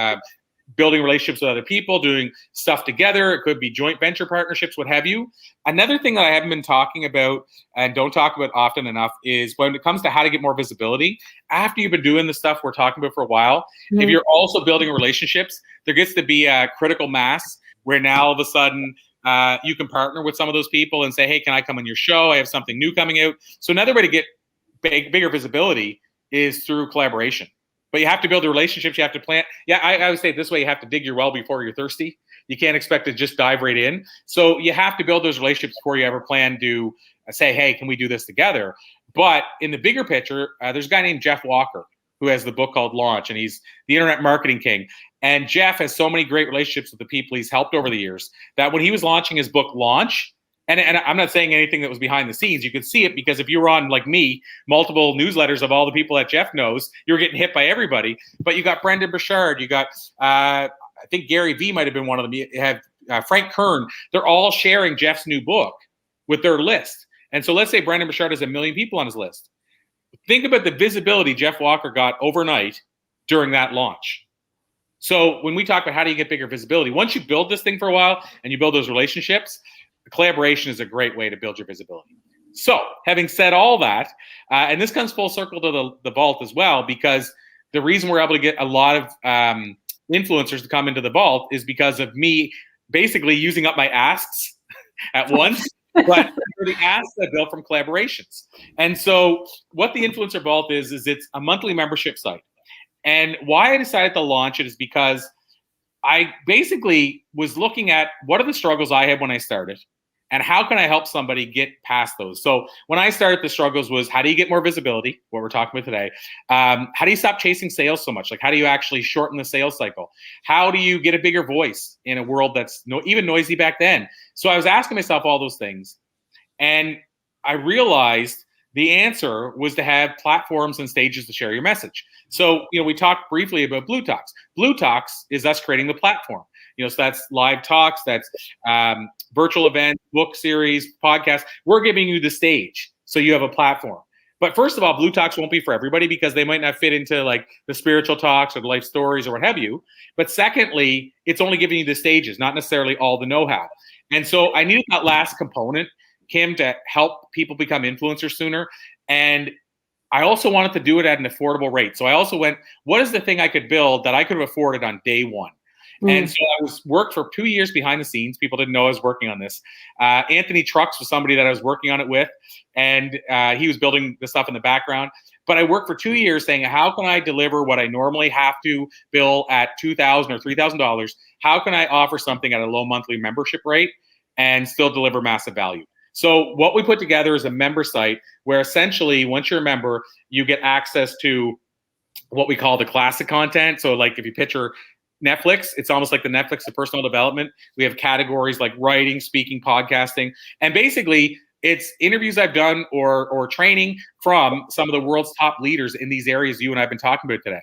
building relationships with other people, doing stuff together. It could be joint venture partnerships, what have you. Another thing that I haven't been talking about and don't talk about often enough is when it comes to how to get more visibility. After you've been doing the stuff we're talking about for a while, mm-hmm. if you're also building relationships, there gets to be a critical mass where now all of a sudden you can partner with some of those people and say, hey, can I come on your show? I have something new coming out. So another way to get bigger visibility is through collaboration. But you have to build the relationships. You have to plant. Yeah, I would say it this way. You have to dig your well before you're thirsty. You can't expect to just dive right in. So you have to build those relationships before you ever plan to say, hey, can we do this together? But in the bigger picture, there's a guy named Jeff Walker who has the book called Launch, and he's the internet marketing king. And Jeff has so many great relationships with the people he's helped over the years that when he was launching his book Launch, and I'm not saying anything that was behind the scenes. You could see it because if you were on, like me, multiple newsletters of all the people that Jeff knows, you were getting hit by everybody. But you got Brendan Burchard. You got, I think Gary Vee might have been one of them. You have Frank Kern. They're all sharing Jeff's new book with their list. And so let's say Brendan Burchard has 1 million people on his list. Think about the visibility Jeff Walker got overnight during that launch. So when we talk about how do you get bigger visibility, once you build this thing for a while and you build those relationships, collaboration is a great way to build your visibility. So having said all that, and this comes full circle to the vault as well, because the reason we're able to get a lot of influencers to come into the vault is because of me basically using up my asks at once, but for the asks I built from collaborations. And so what the Influencer Vault is it's a monthly membership site. And why I decided to launch it is because I basically was looking at what are the struggles I had when I started and how can I help somebody get past those? So when I started, the struggles was how do you get more visibility, what we're talking about today? How do you stop chasing sales so much? Like how do you actually shorten the sales cycle? How do you get a bigger voice in a world that's even noisy back then? So I was asking myself all those things. And I realized the answer was to have platforms and stages to share your message. So, we talked briefly about Blue Talks. Blue Talks is us creating the platform. So that's live talks, that's virtual events, book series, podcasts. We're giving you the stage so you have a platform. But first of all, Blue Talks won't be for everybody because they might not fit into like the spiritual talks or the life stories or what have you. But secondly, it's only giving you the stages, not necessarily all the know-how. And so I needed that last component, Kim, to help people become influencers sooner. And I also wanted to do it at an affordable rate. So I also went, what is the thing I could build that I could have afforded on day one? And so I worked for 2 years behind the scenes. People didn't know I was working on this. Anthony Trucks was somebody that I was working on it with, and he was building the stuff in the background. But I worked for 2 years saying, how can I deliver what I normally have to bill at $2,000 or $3,000? How can I offer something at a low monthly membership rate and still deliver massive value? So what we put together is a member site where essentially once you're a member, you get access to what we call the classic content. So like if you picture Netflix, it's almost like the Netflix of personal development. We have categories like writing, speaking, podcasting, and basically it's interviews I've done or training from some of the world's top leaders in these areas you and I've been talking about today.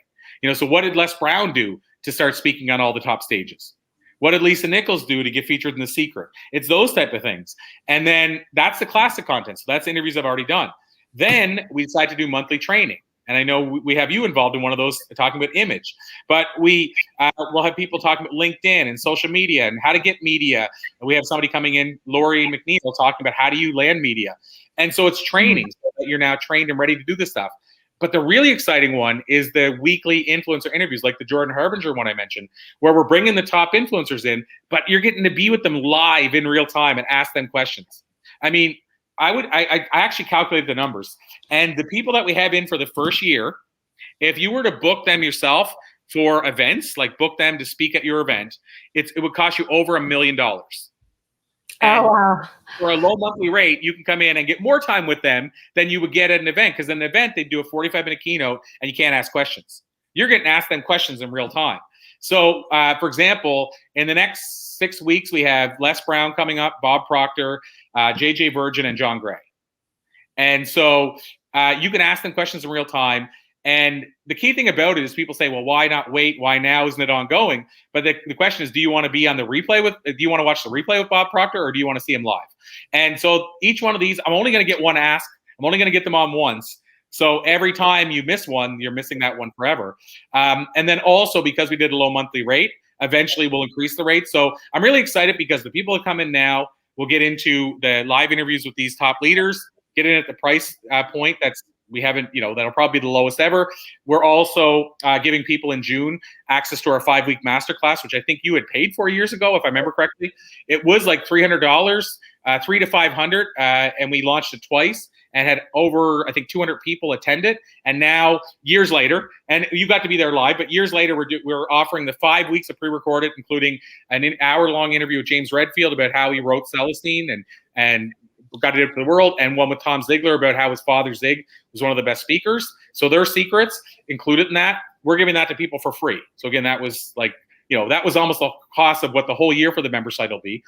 So what did Les Brown do to start speaking on all the top stages? What did Lisa Nichols do to get featured in The Secret? It's those type of things. And then that's the classic content. So that's interviews I've already done. Then we decide to do monthly training. And I know we have you involved in one of those talking about image, but we'll have people talking about LinkedIn and social media and how to get media. And we have somebody coming in, Lori McNeil, talking about how do you land media. And so it's training so that you're now trained and ready to do this stuff. But the really exciting one is the weekly influencer interviews, like the Jordan Harbinger one I mentioned, where we're bringing the top influencers in, but you're getting to be with them live in real time and ask them questions. I mean, I actually calculated the numbers, and the people that we have in for the first year, if you were to book them yourself for events, like book them to speak at your event, it would cost you over $1 million. And wow. For a low monthly rate, you can come in and get more time with them than you would get at an event. Because in an event, they do a 45-minute keynote and you can't ask questions. You're getting asked them questions in real time. So, for example, in the next 6 weeks, we have Les Brown coming up, Bob Proctor, JJ Virgin, and John Gray. And so you can ask them questions in real time. And the key thing about it is people say, well, why not wait? Why now? Isn't it ongoing? But the question is, do you want to be on the replay do you want to watch the replay with Bob Proctor, or do you want to see him live? And so each one of these, I'm only going to get one ask. I'm only going to get them on once. So every time you miss one, you're missing that one forever. And then also because we did a low monthly rate, eventually we'll increase the rate. So I'm really excited because the people that come in now will get into the live interviews with these top leaders, get in at the price point that's we haven't, that'll probably be the lowest ever. We're also giving people in June access to our 5-week masterclass, which I think you had paid for years ago, if I remember correctly. It was like $300, $300 to $500, and we launched it twice and had over, I think, 200 people attend it. And now, years later, and you got to be there live, but years later, we're offering the 5 weeks of pre-recorded, including an hour-long interview with James Redfield about how he wrote Celestine and got it into the world, and one with Tom Ziegler about how his father Zig was one of the best speakers. So their secrets included in that. We're giving that to people for free. So again, that was like, that was almost the cost of what the whole year for the member site will be.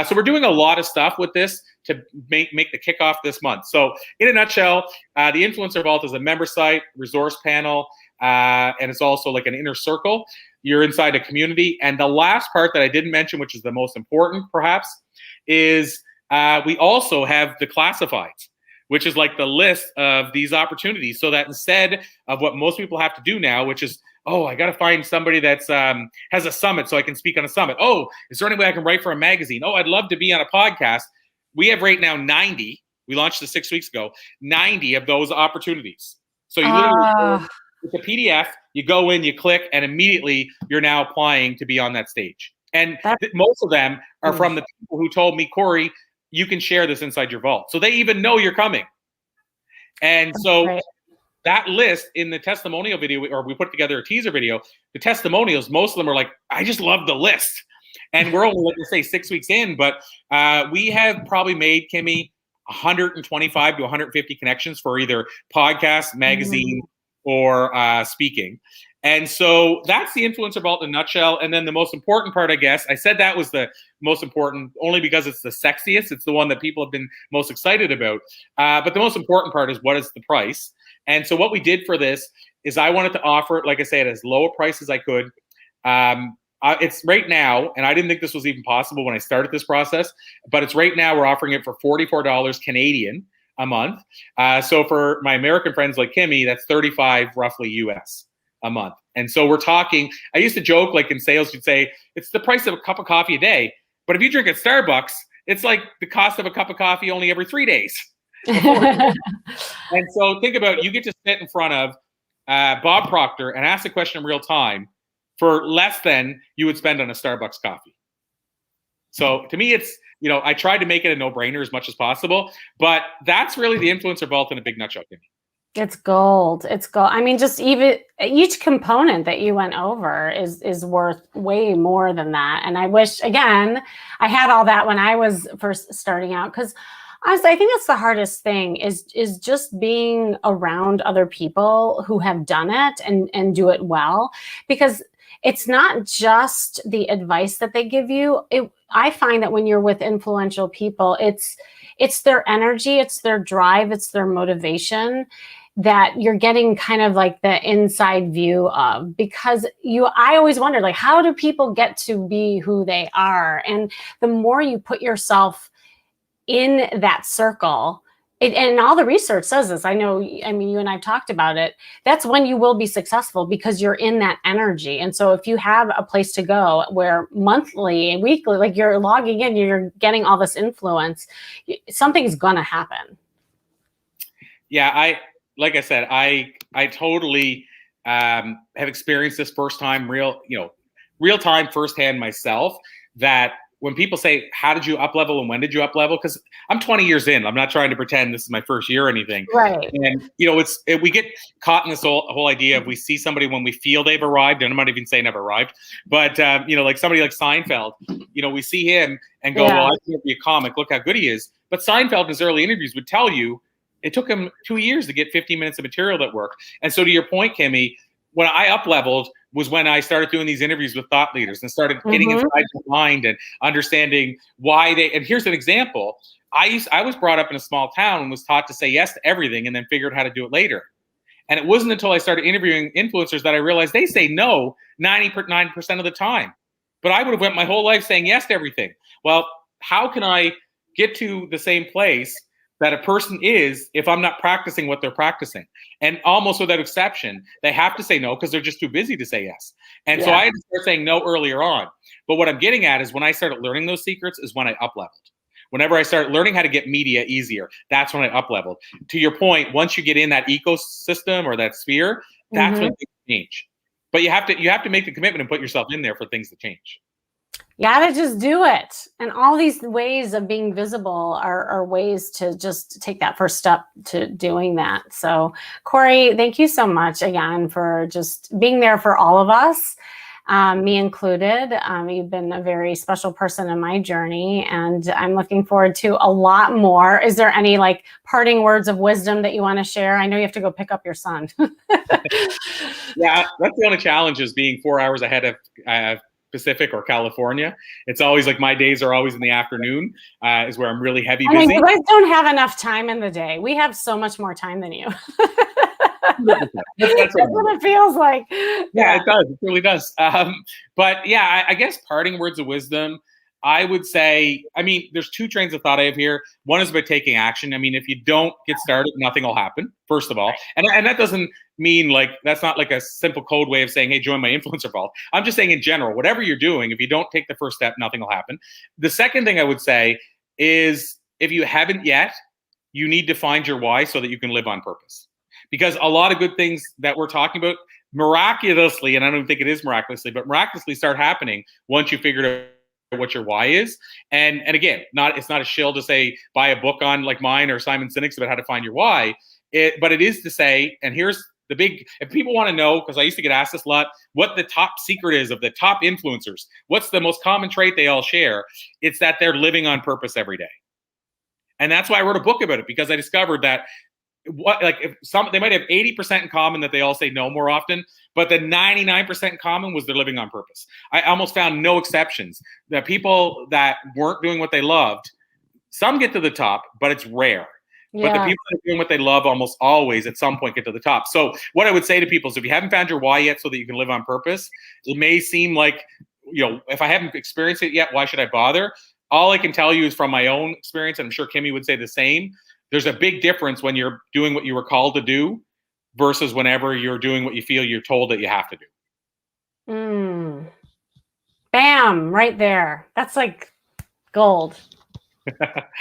So we're doing a lot of stuff with this to make the kickoff this month. So in a nutshell, the Influencer Vault is a member site, resource panel, and it's also like an inner circle. You're inside a community. And the last part that I didn't mention, which is the most important perhaps, is we also have the classifieds, which is like the list of these opportunities, so that instead of what most people have to do now, which is, oh, I got to find somebody that's has a summit so I can speak on a summit. Oh, is there any way I can write for a magazine? Oh, I'd love to be on a podcast. We have right now 90. We launched this 6 weeks ago, 90 of those opportunities. So you literally, with the PDF, you go in, you click, and immediately you're now applying to be on that stage. And most of them are from the people who told me, Corey, you can share this inside your vault. So they even know you're coming. And so that list in the testimonial video, or we put together a teaser video, the testimonials, most of them are like, I just love the list. And we're only, let's say, 6 weeks in, but we have probably made, Kimmy, 125 to 150 connections for either podcasts, magazine, or speaking. And so that's the Influencer Vault in a nutshell. And then the most important part, I guess, I said that was the most important only because it's the sexiest. It's the one that people have been most excited about. But the most important part is, what is the price? And so what we did for this is I wanted to offer it, like I said, as low a price as I could. It's right now, and I didn't think this was even possible when I started this process, but it's right now we're offering it for $44 Canadian a month. So for my American friends like Kimmy, that's 35 roughly US a month. And so we're talking, I used to joke, like in sales, you'd say, it's the price of a cup of coffee a day. But if you drink at Starbucks, it's like the cost of a cup of coffee only every 3 days. And so think about, you get to sit in front of Bob Proctor and ask a question in real time for less than you would spend on a Starbucks coffee. So to me, it's, I tried to make it a no-brainer as much as possible, but that's really the Influencer Vault in a big nutshell, Kimmy. It's gold. It's gold. I mean, just even each component that you went over is worth way more than that. And I wish, again, I had all that when I was first starting out, because Honestly, I think that's the hardest thing is just being around other people who have done it and do it well, because it's not just the advice that they give you. I find that when you're with influential people, it's their energy, it's their drive, it's their motivation that you're getting kind of like the inside view of, because I always wondered, like, how do people get to be who they are? And the more you put yourself in that circle, and all the research says this, I mean, you and I've talked about it, that's when you will be successful, because you're in that energy. And so if you have a place to go where monthly and weekly, like you're logging in, you're getting all this influence, something's gonna happen. Yeah, like I said, I totally have experienced this real time firsthand myself, that when people say, how did you up level and when did you up level? Because I'm 20 years in. I'm not trying to pretend this is my first year or anything. Right. And, we get caught in this whole idea of we see somebody when we feel they've arrived, and I'm not even saying I've arrived, but, like somebody like Seinfeld, we see him and go, well, I can't be a comic. Look how good he is. But Seinfeld in his early interviews would tell you it took him 2 years to get 15 minutes of material that worked. And so to your point, Kimmy, when I up leveled was when I started doing these interviews with thought leaders and started getting inside their mind and understanding why and here's an example. I was brought up in a small town and was taught to say yes to everything and then figured how to do it later. And it wasn't until I started interviewing influencers that I realized they say no 99% of the time. But I would have went my whole life saying yes to everything. Well, how can I get to the same place that a person is if I'm not practicing what they're practicing? And almost without exception, they have to say no because they're just too busy to say yes. And so I had to start saying no earlier on. But what I'm getting at is when I started learning those secrets is when I up leveled. Whenever I started learning how to get media easier, that's when I up leveled. To your point, once you get in that ecosystem or that sphere, that's when things change. But you have to make the commitment and put yourself in there for things to change. You gotta just do it. And all these ways of being visible are ways to just take that first step to doing that. So, Corey, thank you so much again for just being there for all of us, me included. You've been a very special person in my journey, and I'm looking forward to a lot more. Is there any like parting words of wisdom that you want to share? I know you have to go pick up your son. Yeah, that's the only challenge, is being 4 hours ahead of Pacific or California. It's always like my days are alys in the afternoon, is where I'm really heavy busy. I mean, you guys don't have enough time in the day. We have so much more time than you. That's what it feels like. Yeah, it does. It really does. But yeah, I guess parting words of wisdom, I would say, I mean, there's two trains of thought I have here. One is about taking action. I mean, if you don't get started, nothing will happen, first of all. And that doesn't mean like, that's not like a simple code way of saying, hey, join my influencer vault. I'm just saying in general, whatever you're doing, if you don't take the first step, nothing will happen. The second thing I would say is, if you haven't yet, you need to find your why so that you can live on purpose. Because a lot of good things that we're talking about miraculously, and I don't think it is miraculously, but miraculously start happening once you figure out what your why is. And again, it's not a shill to say buy a book on like mine or Simon Sinek's about how to find your why. But it is to say, and here's the big, if people want to know, because I used to get asked this a lot, what the top secret is of the top influencers, what's the most common trait they all share? It's that they're living on purpose every day. And that's why I wrote a book about it, because I discovered that they might have 80% in common, that they all say no more often, but the 99% in common was they're living on purpose. I almost found no exceptions. The people that weren't doing what they loved, some get to the top, but it's rare. Yeah. But the people that are doing what they love almost always at some point get to the top. So what I would say to people is, if you haven't found your why yet so that you can live on purpose, it may seem like, if I haven't experienced it yet, why should I bother? All I can tell you is from my own experience, and I'm sure Kimmy would say the same, there's a big difference when you're doing what you were called to do versus whenever you're doing what you feel you're told that you have to do. Bam, right there. That's like gold.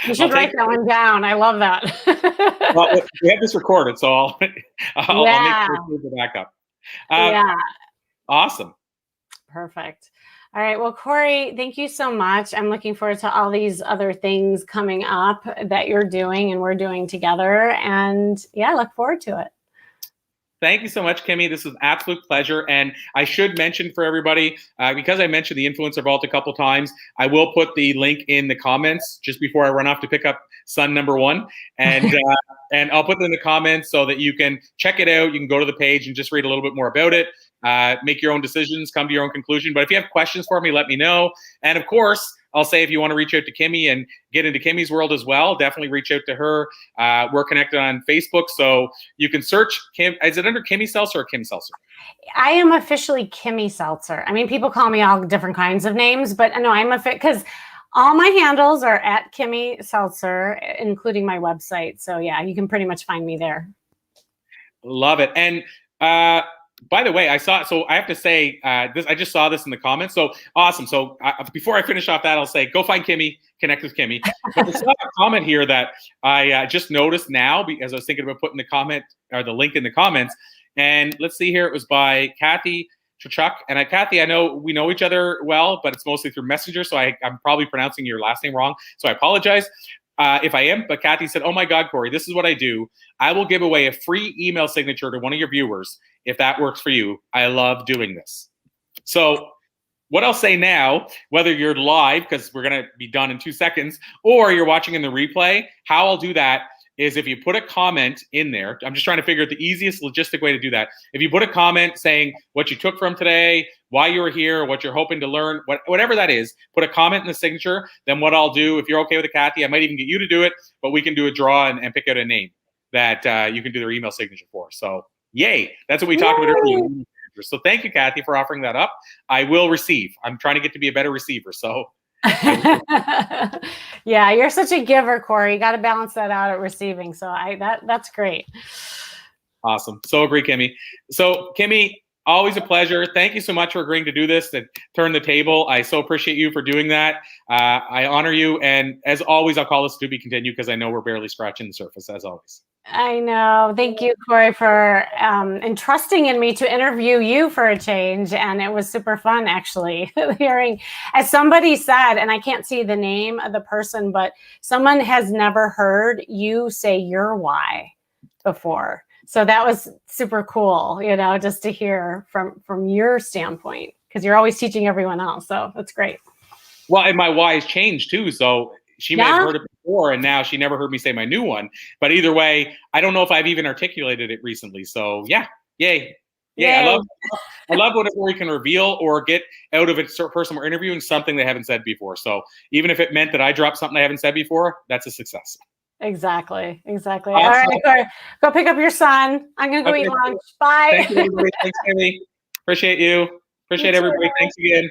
You should write that one down. I love that. Well, we have this recorded, so I'll make sure to back up. Yeah. Awesome. Perfect. All right. Well, Corey, thank you so much. I'm looking forward to all these other things coming up that you're doing and we're doing together. And yeah, I look forward to it. Thank you so much, Kimmy. This was an absolute pleasure. And I should mention for everybody, because I mentioned the Influencer Vault a couple times, I will put the link in the comments just before I run off to pick up son number one. And I'll put it in the comments so that you can check it out. You can go to the page and just read a little bit more about it. Make your own decisions, come to your own conclusion. But if you have questions for me, let me know. And of course, I'll say if you want to reach out to Kimmy and get into Kimmy's world as well, definitely reach out to her. We're connected on Facebook, so you can search Kim. Is it under Kimmy Seltzer or Kim Seltzer? I am officially Kimmy Seltzer. I mean, people call me all different kinds of names, but no, I'm because all my handles are at Kimmy Seltzer, including my website. So yeah, you can pretty much find me there. Love it. And by the way, I have to say this. I just saw this in the comments. So awesome. So before I finish off that, I'll say go find Kimmy, connect with Kimmy. But there's a comment here that I just noticed now as I was thinking about putting the comment or the link in the comments. And let's see here. It was by Kathy Chuchuk. And Kathy, I know we know each other well, but it's mostly through Messenger. So I'm probably pronouncing your last name wrong. So I apologize. If I am, but Kathy said, "Oh my God, Corey, this is what I do. I will give away a free email signature to one of your viewers if that works for you. I love doing this." So what I'll say now, whether you're live, because we're going to be done in 2 seconds, or you're watching in the replay, how I'll do that is if you put a comment in there. I'm just trying to figure out the easiest logistic way to do that. If you put a comment saying what you took from today, why you were here, what you're hoping to learn, whatever that is, put a comment in the signature. Then what I'll do, if you're okay with it, Kathy, I might even get you to do it, but we can do a draw and pick out a name that you can do their email signature for. So yay, that's what we talked about earlier. So thank you, Kathy, for offering that up. I will receive. I'm trying to get to be a better receiver. So yeah, you're such a giver, Corey. You got to balance that out at receiving. So that's great. Awesome. So agree, Kimmy. So Kimmy, always a pleasure. Thank you so much for agreeing to do this, to turn the table. I so appreciate you for doing that. I honor you. And as always, I'll call this to be continued because I know we're barely scratching the surface, as always. I know. Thank you, Corey, for entrusting in me to interview you for a change. And it was super fun, actually, hearing, as somebody said, and I can't see the name of the person, but someone has never heard you say your why before. So that was super cool, just to hear from your standpoint, because you're always teaching everyone else. So that's great. Well, and my why has changed too. So she may have heard it before, and now she never heard me say my new one. But either way, I don't know if I've even articulated it recently. So yeah, yay. I love whenever we can reveal or get out of a person we're interviewing something they haven't said before. So even if it meant that I dropped something I haven't said before, that's a success. Exactly. Awesome. All right, Corey, go pick up your son. I'm gonna go eat lunch. Bye. Thank you, everybody. Thanks, Kimmy. Appreciate you. Appreciate everybody. Thanks again.